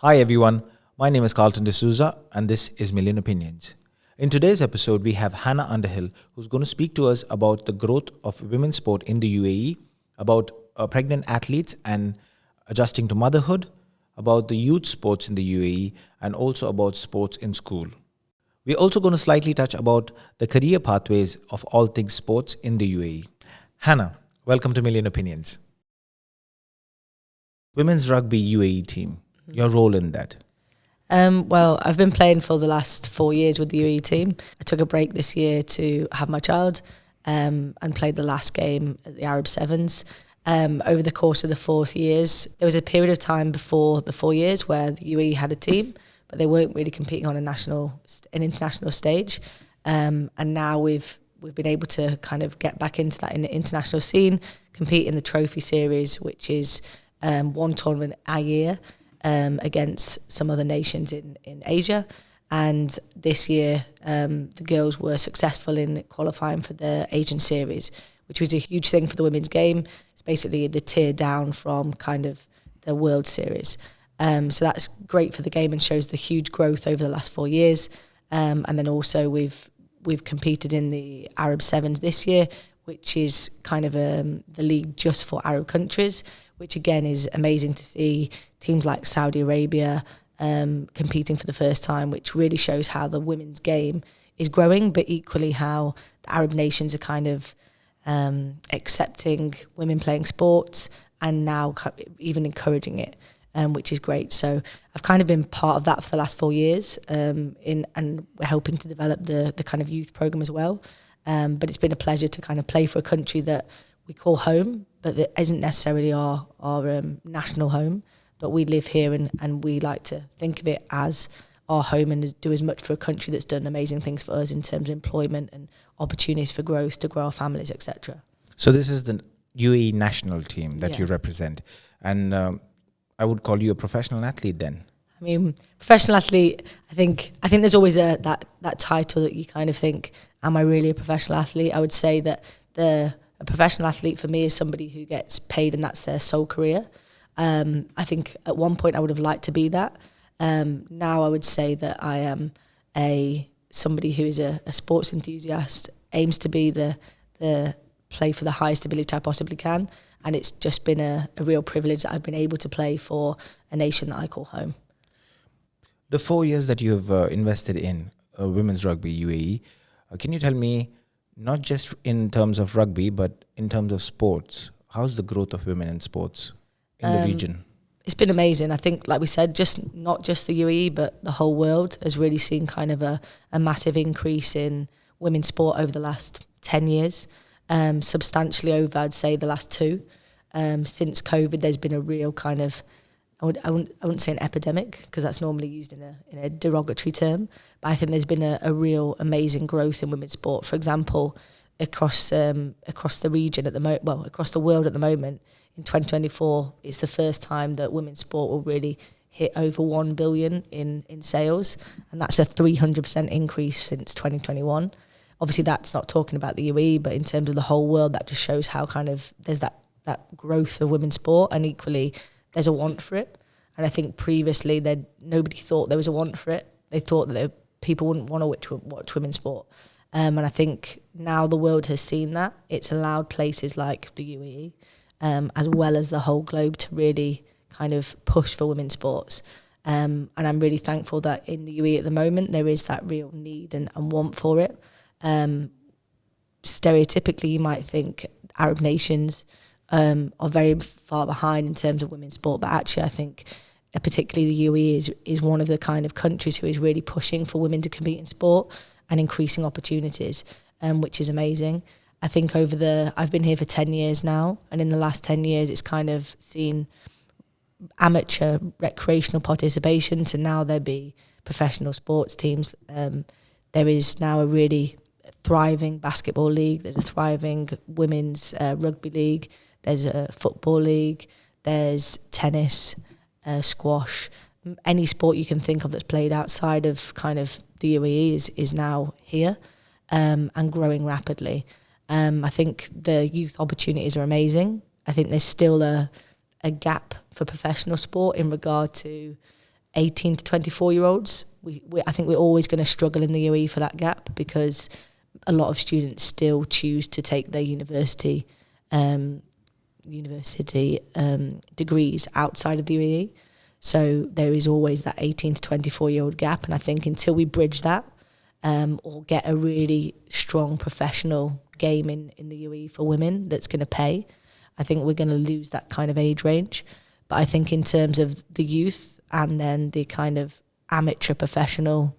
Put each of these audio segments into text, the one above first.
Hi everyone, my name is Carlton D'Souza and this is Million Opinions. In today's episode, we have Hannah Underhill who's going to speak to us about the growth of women's sport in the UAE, about pregnant athletes and adjusting to motherhood, about the youth sports in the UAE, and also about sports in school. We're also going to slightly touch about the career pathways of all things sports in the UAE. Hannah, welcome to Million Opinions. Women's rugby UAE team, your role in that? Well, I've been playing for the last 4 years with the UAE team. I took a break this year to have my child and played the last game at the Arab Sevens. Over the course of the 4 years, there was a period of time before the 4 years where the UAE had a team, but they weren't really competing on an international stage. And now we've been able to kind of get back into that in the international scene, compete in the trophy series, which is one tournament a year against some other nations in Asia. And this year, the girls were successful in qualifying for the Asian series, which was a huge thing for the women's game. It's basically the tier down from kind of the World Series. So that's great for the game and shows the huge growth over the last 4 years. And then also we've competed in the Arab Sevens this year, which is kind of the league just for Arab countries, which again is amazing to see teams like Saudi Arabia competing for the first time, which really shows how the women's game is growing, but equally how the Arab nations are kind of accepting women playing sports and now even encouraging it, which is great. So I've kind of been part of that for the last 4 years, and we're helping to develop the kind of youth program as well. But it's been a pleasure to kind of play for a country that we call home, but that isn't necessarily our national home. But we live here and we like to think of it as our home and do as much for a country that's done amazing things for us in terms of employment and opportunities for growth to grow our families, etc. So this is the UAE national team that you represent. And I would call you a professional athlete then. I mean, professional athlete, I think there's always that title that you kind of think, am I really a professional athlete? I would say that a professional athlete for me is somebody who gets paid and that's their sole career. I think at one point I would have liked to be that. Now I would say that I am somebody who is a sports enthusiast, aims to be the play for the highest ability I possibly can, and it's just been a real privilege that I've been able to play for a nation that I call home. The 4 years that you have invested in women's rugby UAE, can you tell me, not just in terms of rugby, but in terms of sports, how's the growth of women in sports in the region? It's been amazing. I think, like we said, not just the UAE, but the whole world has really seen kind of a massive increase in women's sport over the last 10 years, substantially over, I'd say, the last 2. Since COVID, there's been a real kind of, I wouldn't say an epidemic, because that's normally used in a derogatory term, but I think there's been a real amazing growth in women's sport. For example, across the region at the across the world at the moment, in 2024, it's the first time that women's sport will really hit over 1 billion in sales, and that's a 300% increase since 2021. Obviously, that's not talking about the UAE, but in terms of the whole world, that just shows how kind of there's that growth of women's sport, and equally there's a want for it. And I think previously nobody thought there was a want for it. They thought that people wouldn't want to watch women's sport. And I think now the world has seen that. It's allowed places like the UAE, as well as the whole globe, to really kind of push for women's sports. And I'm really thankful that in the UAE at the moment, there is that real need and want for it. Stereotypically, you might think Arab nations are very far behind in terms of women's sport, but actually I think particularly the UAE is one of the kind of countries who is really pushing for women to compete in sport and increasing opportunities, which is amazing. I think I've been here for 10 years now, and in the last 10 years it's kind of seen amateur recreational participation to now there be professional sports teams. There is now a really thriving basketball league, there's a thriving women's rugby league, there's a football league, there's tennis, squash, any sport you can think of that's played outside of kind of the UAE is now here and growing rapidly. I think the youth opportunities are amazing. I think there's still a gap for professional sport in regard to 18 to 24-year-olds. I think we're always going to struggle in the UAE for that gap, because a lot of students still choose to take their university degrees outside of the UAE. So there is always that 18 to 24-year-old gap. And I think until we bridge that, or get a really strong professional game in the UAE for women that's going to pay, I think we're going to lose that kind of age range. But I think in terms of the youth and then the kind of amateur professional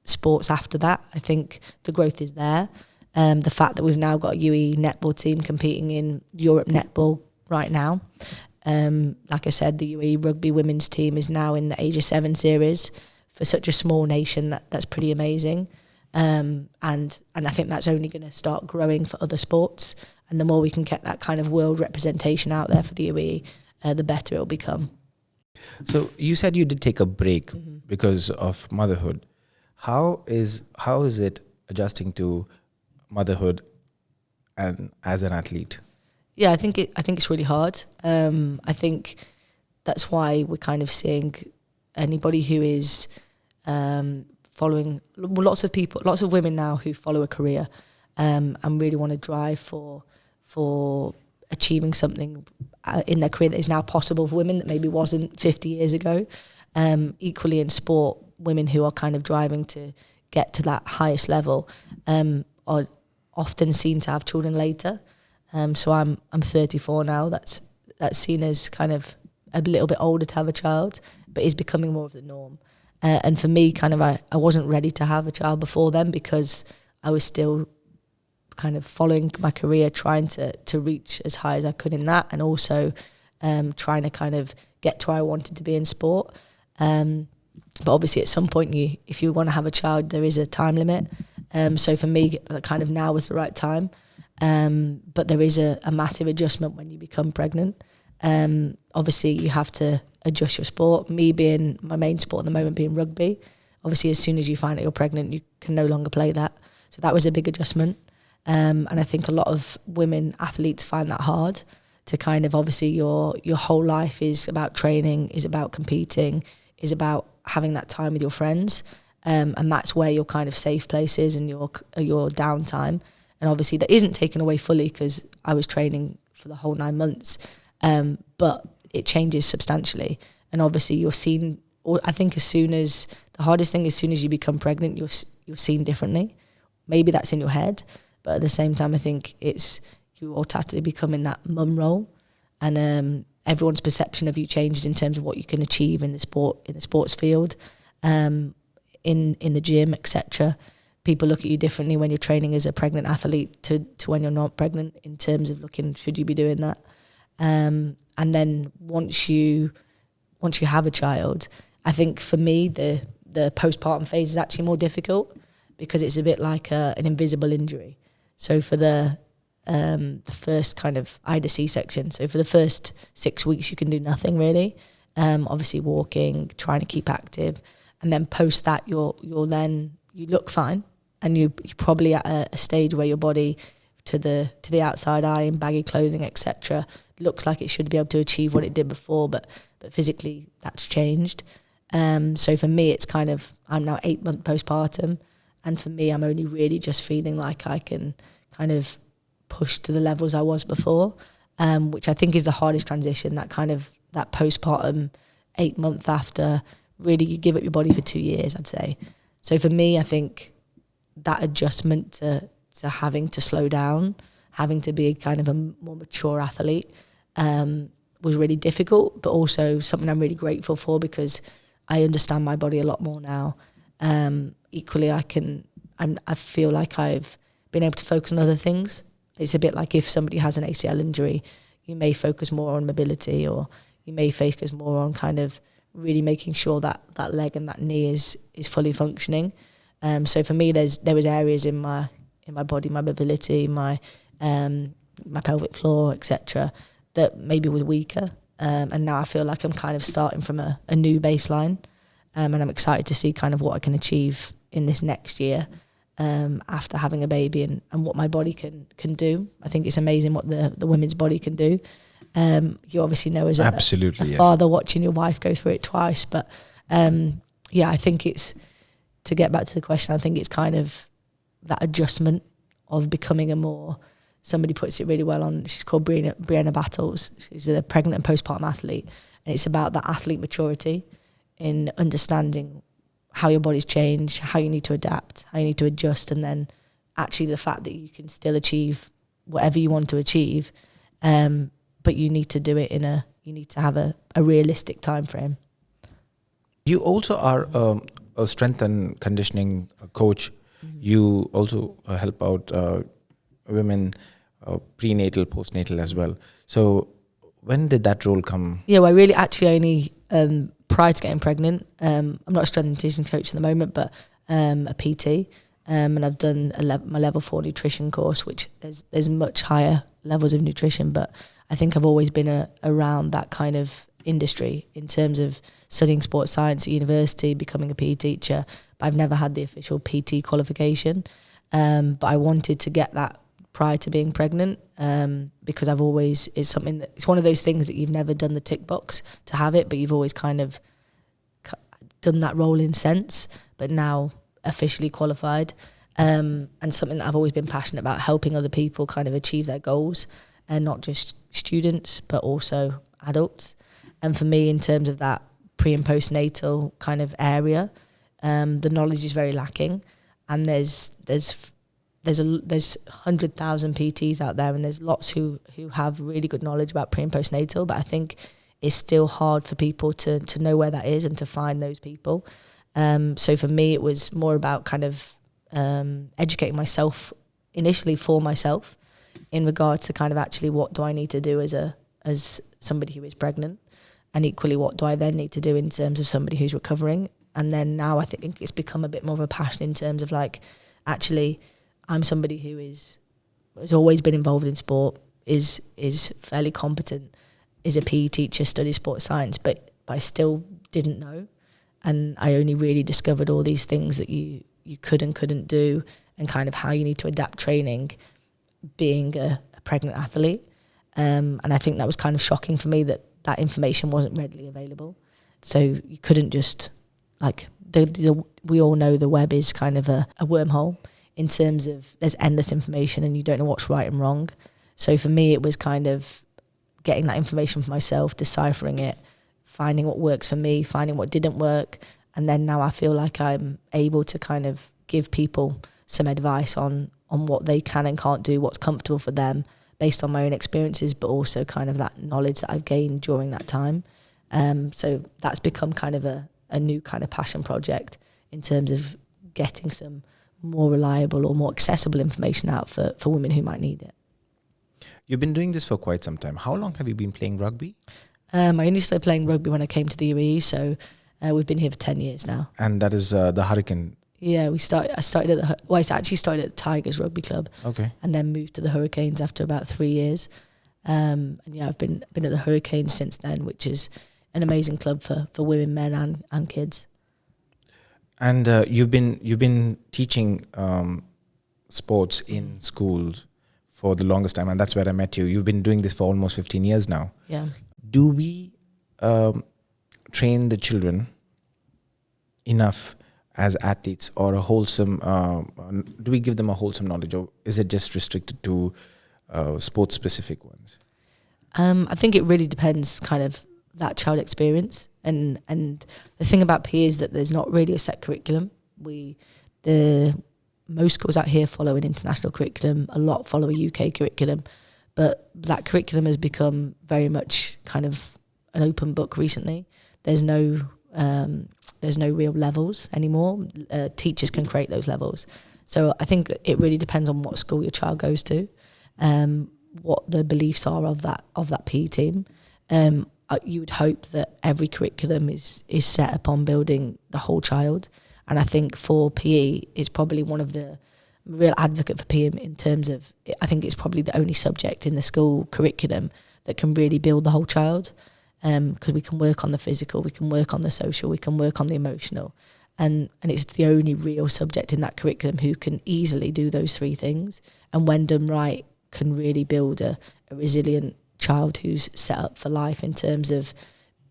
sports after that, I think the growth is there. The fact that we've now got a UAE netball team competing in Europe netball right now. Like I said, the UAE rugby women's team is now in the Asia 7 series. For such a small nation, that's pretty amazing. And I think that's only going to start growing for other sports. And the more we can get that kind of world representation out there for the UAE, the better it'll become. So you said you did take a break because of motherhood. How is it adjusting to motherhood and as an athlete? Yeah, I think it's really hard. I think that's why we're kind of seeing anybody who is following, lots of women now who follow a career and really want to drive for achieving something in their career that is now possible for women that maybe wasn't 50 years ago. Equally in sport, women who are kind of driving to get to that highest level are often seen to have children later. So I'm 34 now. That's seen as kind of a little bit older to have a child, but is becoming more of the norm. And for me, kind of, I wasn't ready to have a child before then, because I was still kind of following my career, trying to reach as high as I could in that, and also trying to kind of get to where I wanted to be in sport. But obviously at some point, if you want to have a child, there is a time limit. So for me, kind of now was the right time. But there is a massive adjustment when you become pregnant. Obviously you have to adjust your sport. Me being my main sport at the moment being rugby, obviously as soon as you find out you're pregnant, you can no longer play that. So that was a big adjustment. And I think a lot of women athletes find that hard to kind of, obviously your whole life is about training, is about competing, is about having that time with your friends. And that's where your kind of safe place is and your downtime. And obviously that isn't taken away fully, because I was training for the whole 9 months. But it changes substantially. And obviously you're seen, or I think the hardest thing, as soon as you become pregnant, you're seen differently. Maybe that's in your head, but at the same time, I think you automatically become in that mum role. And everyone's perception of you changes in terms of what you can achieve in the sports field, in the gym, etc. People look at you differently when you're training as a pregnant athlete to when you're not pregnant, in terms of looking, should you be doing that? And then once you have a child, I think for me the postpartum phase is actually more difficult, because it's a bit like an invisible injury. So for the first kind of, I had a C-section, so for the first 6 weeks you can do nothing really. Obviously walking, trying to keep active, and then post that you look fine, and you're probably at a stage where your body, to the outside eye in baggy clothing, etc., looks like it should be able to achieve what it did before, but physically that's changed. So for me, it's kind of, I'm now 8 months postpartum, and for me, I'm only really just feeling like I can kind of push to the levels I was before, which I think is the hardest transition, that postpartum 8 months after, really you give up your body for 2 years, I'd say. So for me, I think that adjustment to having to slow down, having to be kind of a more mature athlete, was really difficult, but also something I'm really grateful for, because I understand my body a lot more now. Equally, I feel like I've been able to focus on other things. It's a bit like if somebody has an ACL injury, you may focus more on mobility, or you may focus more on kind of really making sure that leg and that knee is fully functioning. So for me, there was areas in my body, my mobility, my pelvic floor, etc., that maybe was weaker. And now I feel like I'm kind of starting from a new baseline, and I'm excited to see kind of what I can achieve in this next year, after having a baby, and what my body can do. I think it's amazing what the women's body can do. You obviously know as Absolutely, a yes. father watching your wife go through it twice. But I think it's, to get back to the question, I think it's kind of that adjustment of becoming somebody puts it really well on, she's called Brianna Battles. She's a pregnant and postpartum athlete. And it's about that athlete maturity in understanding how your body's changed, how you need to adapt, how you need to adjust, and then actually the fact that you can still achieve whatever you want to achieve, but you need to do it you need to have a realistic time frame. You also are a strength and conditioning coach. Mm-hmm. You also help out women prenatal, postnatal as well. So when did that role come? Yeah, well, I really actually only prior to getting pregnant. I'm not a strength and conditioning coach at the moment, but a PT. And I've done my level 4 nutrition course, which there's much higher levels of nutrition, but I think I've always been around that kind of industry in terms of studying sports science at university, becoming a PE teacher, but I've never had the official PT qualification. But I wanted to get that prior to being pregnant, because it's something that, it's one of those things that you've never done the tick box to have it, but you've always kind of done that role in sense, but now officially qualified, and something that I've always been passionate about, helping other people kind of achieve their goals, and not just students but also adults. And for me, in terms of that pre and postnatal kind of area, the knowledge is very lacking, and there's 100,000 PTs out there, and there's lots who have really good knowledge about pre and postnatal, but I think it's still hard for people to know where that is and to find those people. So for me, it was more about kind of educating myself initially for myself in regards to kind of actually what do I need to do as somebody who is pregnant, and equally what do I then need to do in terms of somebody who's recovering. And then now I think it's become a bit more of a passion in terms of like, actually, I'm somebody who has always been involved in sport, is fairly competent, is a PE teacher, studies sports science, but I still didn't know. And I only really discovered all these things that you could and couldn't do, and kind of how you need to adapt training being a pregnant athlete. And I think that was kind of shocking for me that information wasn't readily available. So you couldn't just, like, we all know the web is kind of a wormhole in terms of there's endless information and you don't know what's right and wrong. So for me, it was kind of getting that information for myself, deciphering it, finding what works for me, finding what didn't work. And then now I feel like I'm able to kind of give people some advice on what they can and can't do, what's comfortable for them based on my own experiences, but also kind of that knowledge that I've gained during that time. So that's become kind of a new kind of passion project in terms of getting some more reliable or more accessible information out for women who might need it. You've been doing this for quite some time. How long have you been playing rugby? I only started playing rugby when I came to the UAE, so we've been here for 10 years now. And that is the Hurricane. Yeah, I started at I actually started at the Tigers Rugby Club. Okay. And then moved to the Hurricanes after about 3 years. And yeah, I've been at the Hurricanes since then, which is an amazing club for women, men and kids. And you've been teaching sports in schools for the longest time, and that's where I met you. You've been doing this for almost 15 years now. Yeah. Do we train the children enough as athletes, or a wholesome? Do we give them a wholesome knowledge, or is it just restricted to sports-specific ones? I think it really depends, kind of that child experience, and the thing about PE is that there's not really a set curriculum. Most schools out here follow an international curriculum. A lot follow a UK curriculum, but that curriculum has become very much kind of an open book recently. There's no real levels anymore. Teachers can create those levels. So I think that it really depends on what school your child goes to, what the beliefs are of that PE team. You would hope that every curriculum is set upon building the whole child. And I think for PE, it's probably one of the real advocate for PE in terms of, I think it's probably the only subject in the school curriculum that can really build the whole child. Because we can work on the physical, we can work on the social, we can work on the emotional. And it's the only real subject in that curriculum who can easily do those three things. And when done right, can really build a resilient child who's set up for life in terms of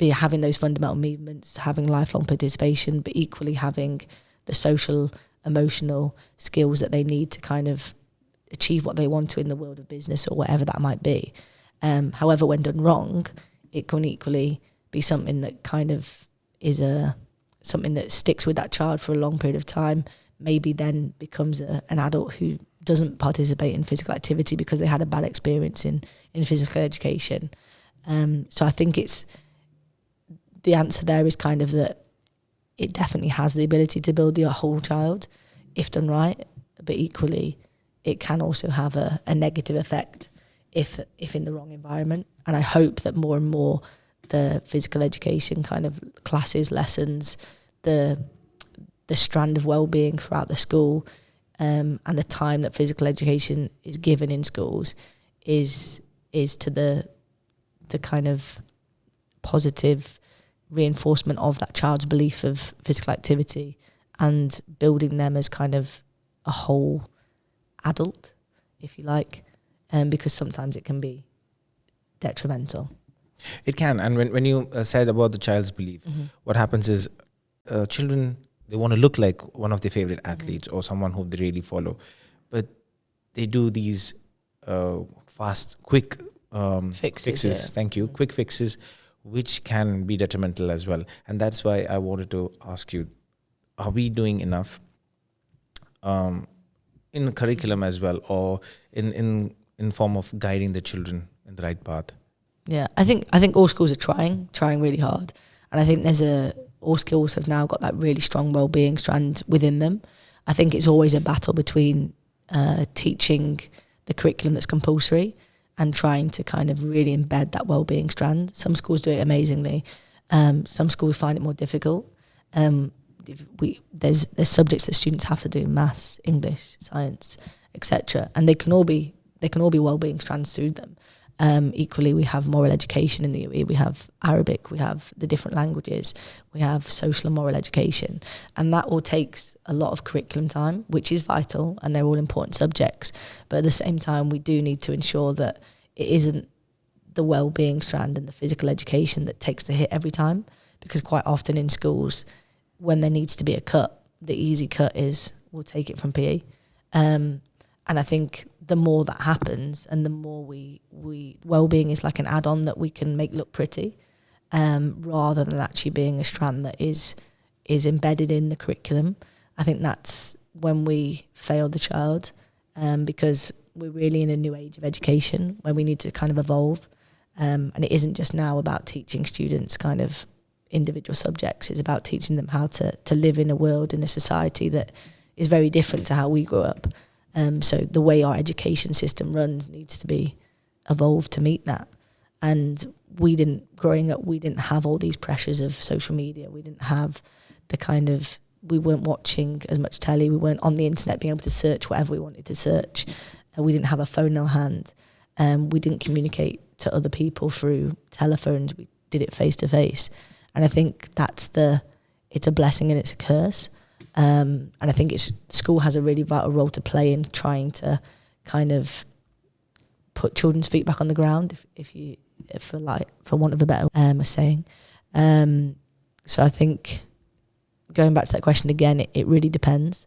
having those fundamental movements, having lifelong participation, but equally having the social, emotional skills that they need to kind of achieve what they want to in the world of business or whatever that might be. However, when done wrong, it can equally be something that kind of is something that sticks with that child for a long period of time, maybe then becomes an adult who doesn't participate in physical activity because they had a bad experience in physical education. So I think the answer there is kind of that it definitely has the ability to build the whole child if done right, but equally it can also have a negative effect if in the wrong environment. And I hope that more and more the physical education kind of classes, lessons, the strand of well-being throughout the school, and the time that physical education is given in schools is to the kind of positive reinforcement of that child's belief of physical activity and building them as kind of a whole adult, if you like, because sometimes it can be detrimental. It can. And when you said about the child's belief, what happens is children, they want to look like one of their favorite athletes or someone who they really follow. But they do these fast, quick fixes. Yeah. Thank you. Quick fixes, which can be detrimental as well. And that's why I wanted to ask you, are we doing enough in the curriculum as well, or in form of guiding the children in the right path? Yeah, I think all schools are trying really hard, and I think all schools have now got that really strong well-being strand within them. I think it's always a battle between teaching the curriculum that's compulsory and trying to kind of really embed that well-being strand. Some schools do it amazingly. Some schools find it more difficult. There's subjects that students have to do: maths, English, science, etc. And they can all be well-being strands through them. Equally, we have moral education in the UAE, we have Arabic, we have the different languages, we have social and moral education, and that all takes a lot of curriculum time, which is vital, and they're all important subjects. But at the same time, we do need to ensure that it isn't the well-being strand and the physical education that takes the hit every time, because quite often in schools, when there needs to be a cut, the easy cut is we'll take it from PE. And I think the more that happens and the more we well-being is like an add-on that we can make look pretty, rather than actually being a strand that is embedded in the curriculum. I think that's when we fail the child, because we're really in a new age of education where we need to kind of evolve. And it isn't just now about teaching students kind of individual subjects. It's about teaching them how to live in a world, in a society that is very different to how we grew up. So the way our education system runs needs to be evolved to meet that. And growing up, we didn't have all these pressures of social media. We didn't have we weren't watching as much telly. We weren't on the internet being able to search whatever we wanted to search. We didn't have a phone in our hand. We didn't communicate to other people through telephones. We did it face to face. And I think it's a blessing and it's a curse. And I think school has a really vital role to play in trying to kind of put children's feet back on the ground, for want of a better saying. So I think going back to that question again, it really depends.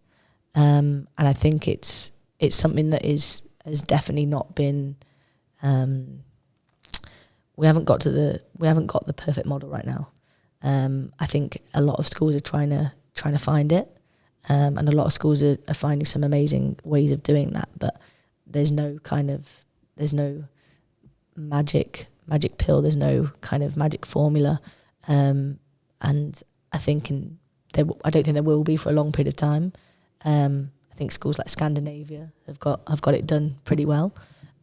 And I think it's something that has definitely not been. We haven't got the perfect model right now. I think a lot of schools are trying to find it. And a lot of schools are finding some amazing ways of doing that, but there's no magic pill, there's no kind of magic formula, and I think I don't think there will be for a long period of time. I think schools like Scandinavia have got it done pretty well,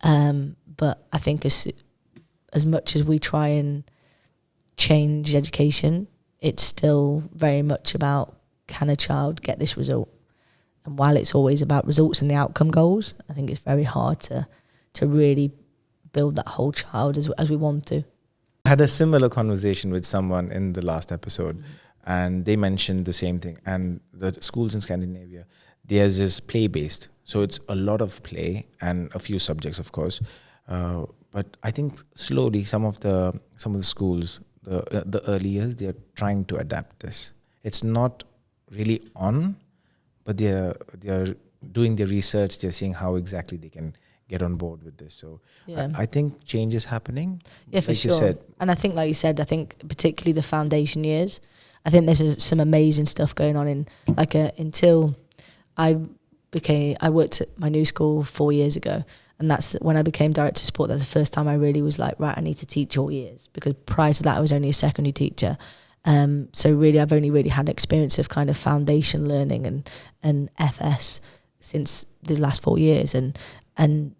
but I think as much as we try and change education, it's still very much about, can a child get this result? And while it's always about results and the outcome goals, I think it's very hard to really build that whole child as we want to. I had a similar conversation with someone in the last episode, and they mentioned the same thing. And the schools in Scandinavia, theirs is play-based. So it's a lot of play and a few subjects, of course. But but I think slowly some of the schools, the early years, they are trying to adapt this. It's not really on, but they are doing the research. They're seeing how exactly they can get on board with this. So Yeah. I think change is happening. Yeah, for like sure. you said. And I think, like you said, I think particularly the foundation years, I think there's some amazing stuff going on in until I worked at my new school 4 years ago, and that's when I became director of sport. That's the first time I really was like, right, I need to teach all years, because prior to that I was only a secondary teacher. So really I've only really had experience of kind of foundation learning and FS since the last 4 years, and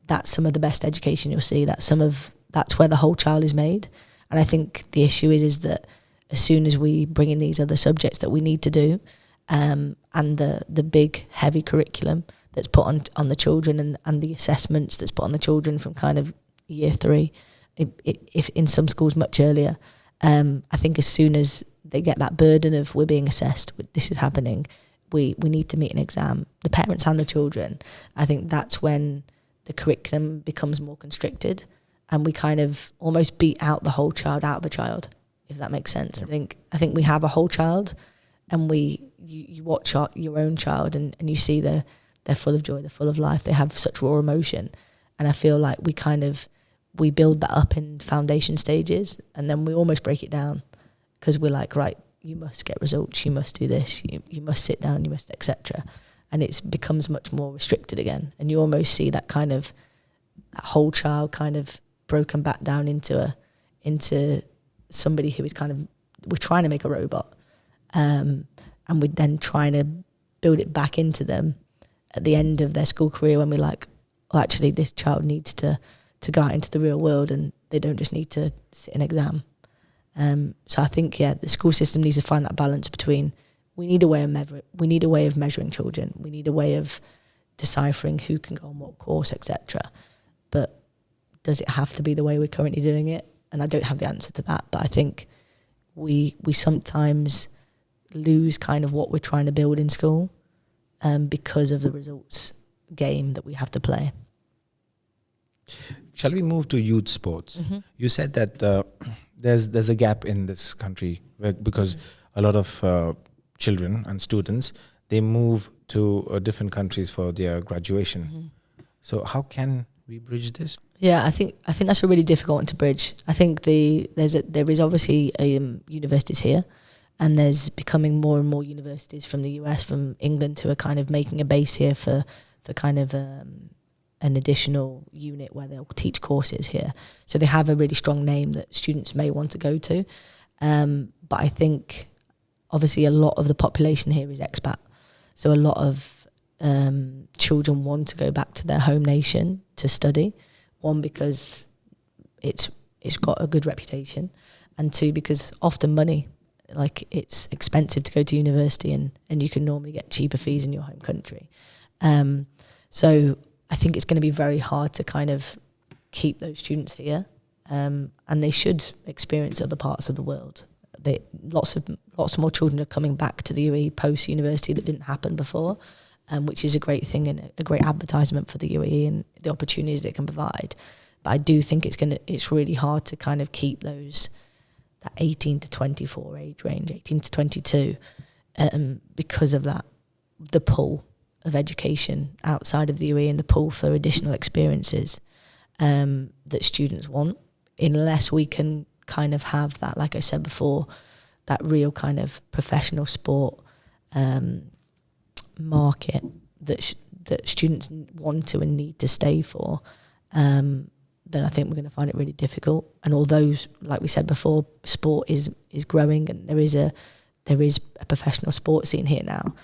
that's some of the best education you'll see. That's where the whole child is made. And I think the issue is that as soon as we bring in these other subjects that we need to do, and the big heavy curriculum that's put on the children, and the assessments that's put on the children from kind of year 3, if in some schools much earlier, I think as soon as they get that burden of we're being assessed, this is happening, we need to meet an exam, the parents and the children, I think that's when the curriculum becomes more constricted, and we kind of almost beat out the whole child out of a child, if that makes sense. Yeah. I think we have a whole child, and you watch your own child, and you see they're full of joy, they're full of life, they have such raw emotion, and I feel like we build that up in foundation stages, and then we almost break it down, because we're like, right, you must get results, you must do this, you must sit down, you must, etc. And it becomes much more restricted again, and you almost see that kind of that whole child kind of broken back down into somebody who is kind of, we're trying to make a robot, and we're then trying to build it back into them at the end of their school career, when we're like, oh, actually this child needs to go out into the real world, and they don't just need to sit an exam. So I think, the school system needs to find that balance between, we need a way of measuring children, we need a way of deciphering who can go on what course, etc. But does it have to be the way we're currently doing it? And I don't have the answer to that, but I think we sometimes lose kind of what we're trying to build in school, because of the results game that we have to play. Shall we move to youth sports? Mm-hmm. You said that there's a gap in this country because a lot of children and students, they move to different countries for their graduation. Mm-hmm. So how can we bridge this? Yeah, I think that's a really difficult one to bridge. I think there is obviously universities here, and there's becoming more and more universities from the US, from England, who are kind of making a base here for kind of an additional unit where they'll teach courses here. So they have a really strong name that students may want to go to. But I think obviously a lot of the population here is expat. So a lot of children want to go back to their home nation to study. One, because it's got a good reputation, and two, because often money, like it's expensive to go to university, and you can normally get cheaper fees in your home country. So I think it's going to be very hard to kind of keep those students here, and they should experience other parts of the world. Lots more children are coming back to the UAE post university that didn't happen before, which is a great thing and a great advertisement for the UAE and the opportunities it can provide. But I do think it's really hard to kind of keep that 18 to 24 age range, 18 to 22, because of the pull of education outside of the UAE and the pull for additional experiences that students want, unless we can kind of have that, like I said before, that real kind of professional sport market that students want to and need to stay for, then I think we're going to find it really difficult. And although, like we said before, sport is growing and there is a professional sport scene here now,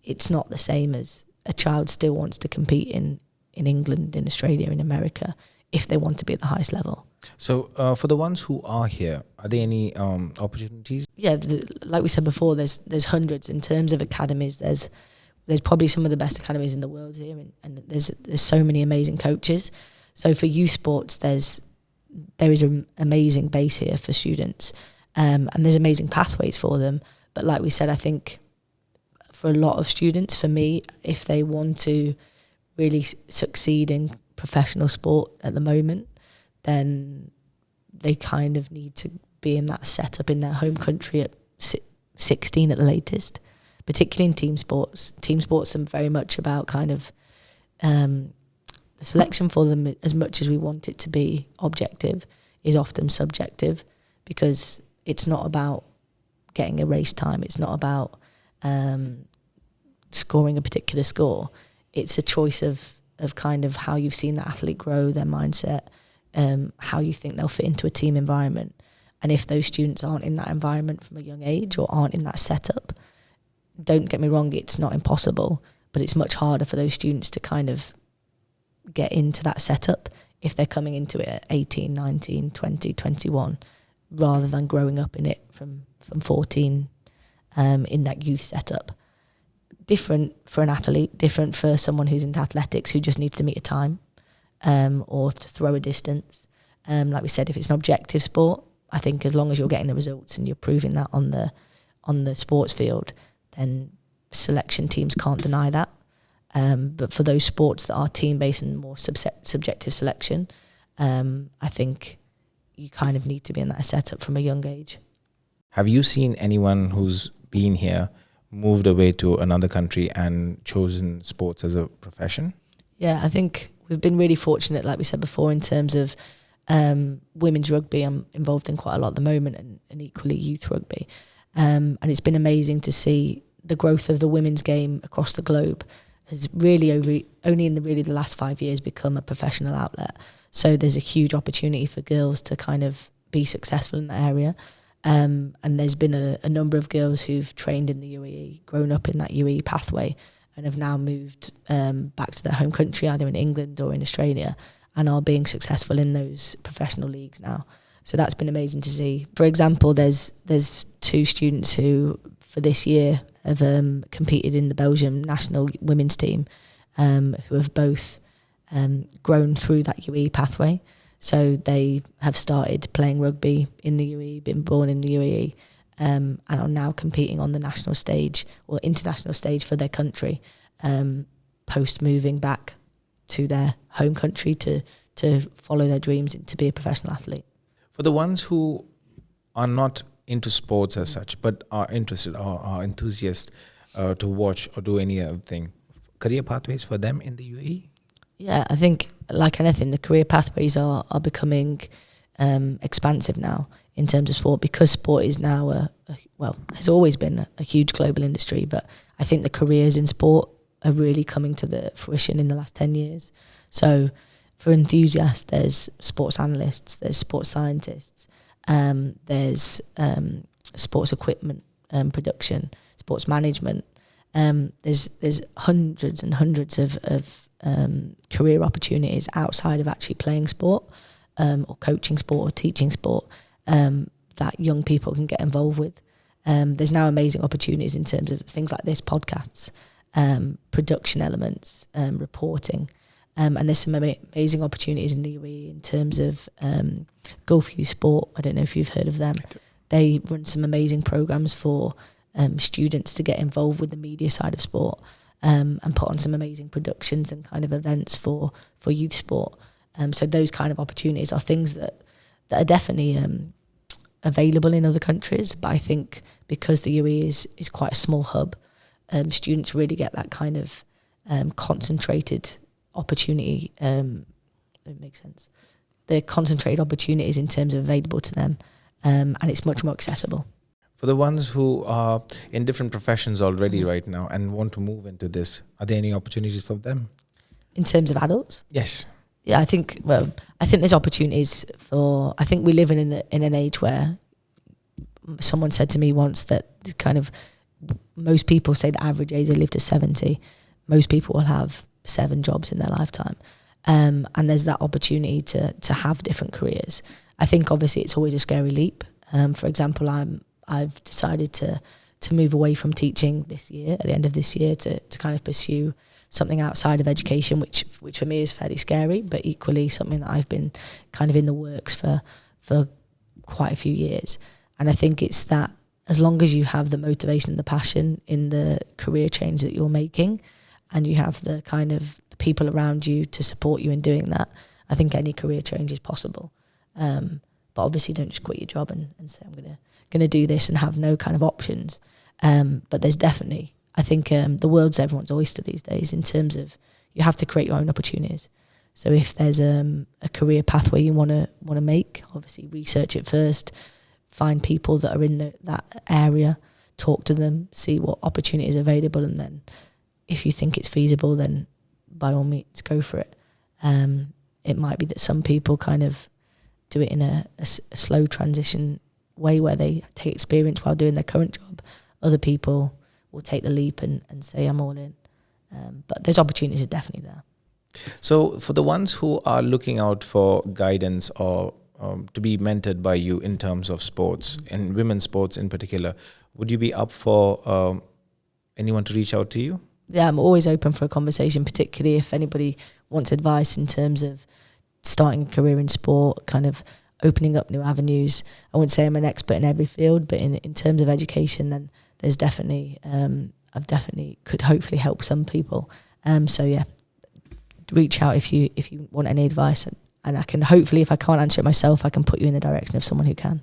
it's not the same as a child still wants to compete in England, in Australia, in America, if they want to be at the highest level. So for the ones who are here, are there any opportunities? Yeah, like we said before, there's hundreds. In terms of academies, there's probably some of the best academies in the world here, and there's so many amazing coaches. So for youth sports, there is an amazing base here for students, and there's amazing pathways for them. But like we said, I think for a lot of students, for me, if they want to really succeed in professional sport at the moment, then they kind of need to be in that setup in their home country at 16 at the latest, particularly in team sports. Team sports are very much about kind of the selection for them, as much as we want it to be objective, is often subjective, because it's not about getting a race time. It's not about scoring a particular score. It's a choice of kind of how you've seen the athlete grow, their mindset, how you think they'll fit into a team environment. And if those students aren't in that environment from a young age or aren't in that setup, don't get me wrong, it's not impossible, but it's much harder for those students to kind of get into that setup if they're coming into it at 18, 19, 20, 21, rather than growing up in it from 14 in that youth setup. Different for an athlete, different for someone who's into athletics who just needs to meet a time or to throw a distance. Like we said, if it's an objective sport, I think as long as you're getting the results and you're proving that on the sports field, then selection teams can't deny that. But for those sports that are team-based and more subjective selection, I think you kind of need to be in that setup from a young age. Have you seen anyone who's been here, moved away to another country and chosen sports as a profession? Yeah, I think we've been really fortunate, like we said before, in terms of women's rugby. I'm involved in quite a lot at the moment, and equally youth rugby. And it's been amazing to see the growth of the women's game across the globe has really only in the last 5 years become a professional outlet. So there's a huge opportunity for girls to kind of be successful in that area. And there's been a number of girls who've trained in the UAE, grown up in that UAE pathway, and have now moved back to their home country, either in England or in Australia, and are being successful in those professional leagues now. So that's been amazing to see. For example, there's 2 students who, for this year, have competed in the Belgium national women's team, who have both grown through that UAE pathway. So they have started playing rugby in the UAE, been born in the UAE, and are now competing on the national stage or international stage for their country, post moving back to their home country to follow their dreams and to be a professional athlete. For the ones who are not into sports as such, but are interested or are enthusiasts to watch or do any other thing, career pathways for them in the UAE? Yeah, I think like anything, the career pathways are becoming expansive now in terms of sport, because sport is now has always been a huge global industry, but I think the careers in sport are really coming to the fruition in the last 10 years. So for enthusiasts, there's sports analysts, there's sports scientists, there's sports equipment production, sports management. There's hundreds and hundreds of career opportunities outside of actually playing sport, or coaching sport or teaching sport, that young people can get involved with. There's now amazing opportunities in terms of things like this, podcasts, production elements, reporting. And there's some amazing opportunities in the UAE in terms of Gulf Youth Sport. I don't know if you've heard of them. They run some amazing programs for students to get involved with the media side of sport, and put on some amazing productions and kind of events for youth sport. So those kind of opportunities are things that are definitely available in other countries. But I think because the UAE is quite a small hub, students really get that kind of concentrated opportunity. It makes sense. They're concentrated opportunities in terms of available to them, and it's much more accessible. For the ones who are in different professions already right now and want to move into this, are there any opportunities for them? In terms of adults? Yes. Yeah, I think there's opportunities for, I think we live in an age where someone said to me once that kind of most people say the average age they live to 70. Most people will have 7 jobs in their lifetime. And there's that opportunity to have different careers. I think obviously it's always a scary leap. For example, I've decided to move away from teaching this year, at the end of this year, to kind of pursue something outside of education, which for me is fairly scary, but equally something that I've been kind of in the works for quite a few years. And I think it's that as long as you have the motivation and the passion in the career change that you're making, and you have the kind of people around you to support you in doing that, I think any career change is possible. But obviously don't just quit your job and say, I'm gonna do this and have no kind of options. But there's definitely, I think the world's everyone's oyster these days in terms of you have to create your own opportunities. So if there's a career pathway you want to make, obviously research it first, find people that are in that area, talk to them, see what opportunities are available, and then if you think it's feasible, then by all means go for it. It might be that some people kind of do it in a slow transition way where they take experience while doing their current job. Other people will take the leap and say, I'm all in. But those opportunities are definitely there. So for the ones who are looking out for guidance or to be mentored by you in terms of sports, and women's sports in particular, would you be up for anyone to reach out to you? Yeah, I'm always open for a conversation, particularly if anybody wants advice in terms of starting a career in sport, kind of opening up new avenues. I wouldn't say I'm an expert in every field, but in terms of education, then there's definitely, I've definitely could hopefully help some people. So yeah, reach out if you want any advice, and I can hopefully, if I can't answer it myself, I can put you in the direction of someone who can.